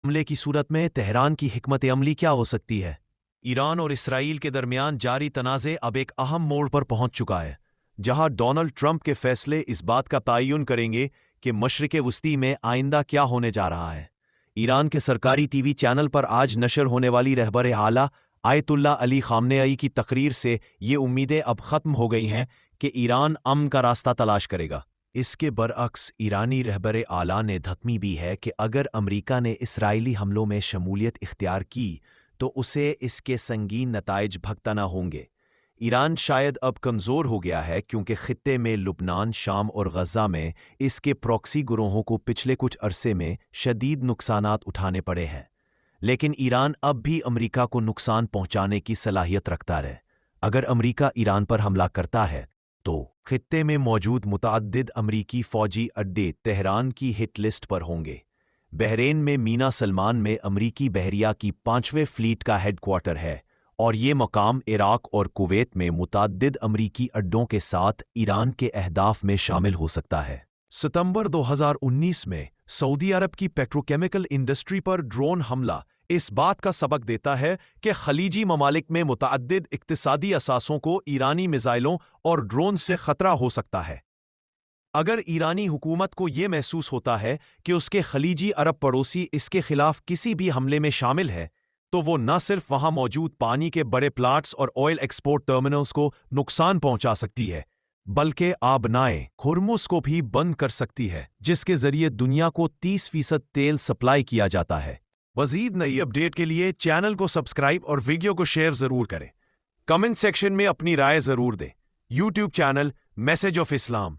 हमले की सूरत में तेहरान की हिकमत अमली क्या हो सकती है? ईरान और इसराइल के दरमियान जारी तनाज़े अब एक अहम मोड़ पर पहुंच चुका है, जहां डोनाल्ड ट्रंप के फैसले इस बात का तयन करेंगे कि मशरिक़ वस्ती में आइंदा क्या होने जा रहा है। ईरान के सरकारी टीवी चैनल पर आज नशर होने वाली रहबर आला आयतुल्ला अली खामनेई की तकरीर से ये उम्मीदें अब ख़त्म हो गई हैं कि ईरान अमन का रास्ता तलाश करेगा। इसके बरअक्स ईरानी रहबर आला ने धमकी दी है कि अगर अमरीका ने इसराइली हमलों में शमूलियत इख्तियार की तो उसे इसके संगीन नताइज भुगतना होंगे। ईरान शायद अब कमज़ोर हो गया है क्योंकि खित्ते में लुबनान, शाम और गज़ा में इसके प्रॉक्सी गुरोहों को पिछले कुछ अरसे में शदीद नुकसानात उठाने पड़े हैं, लेकिन ईरान अब भी अमरीका को नुकसान पहुंचाने की सलाहियत रखता है। अगर अमरीका ईरान पर हमला करता है तो खित्ते में मौजूद मुतअद्दिद अमरीकी फ़ौजी अड्डे तेहरान की हिट लिस्ट पर होंगे। बहरेन में मीना सलमान में अमरीकी बहरिया की 5वें फ्लीट का हेडक्वार्टर है और ये मकाम इराक और कुवैत में मुतअद्दिद अमरीकी अड्डों के साथ ईरान के अहदाफ में शामिल हो सकता है। सितंबर 2019 में सऊदी अरब की पेट्रोकेमिकल इंडस्ट्री पर ड्रोन हमला इस बात का सबक देता है कि खलीजी ममालिक में मुतअद्दिद इक्तिसादी असासों को ईरानी मिसाइलों और ड्रोन से खतरा हो सकता है। अगर ईरानी हुकूमत को ये महसूस होता है कि उसके खलीजी अरब पड़ोसी इसके खिलाफ किसी भी हमले में शामिल है, तो वो न सिर्फ वहां मौजूद पानी के बड़े प्लांट्स और ऑयल एक्सपोर्ट टर्मिनल्स को नुकसान पहुंचा सकती है, बल्कि आबनाए खुरमुस को भी बंद कर सकती है, जिसके जरिए दुनिया को 30% तेल सप्लाई किया जाता है। मज़ीद नई अपडेट के लिए चैनल को सब्सक्राइब और वीडियो को शेयर ज़रूर करें। कमेंट सेक्शन में अपनी राय ज़रूर दें। YouTube channel message of Islam.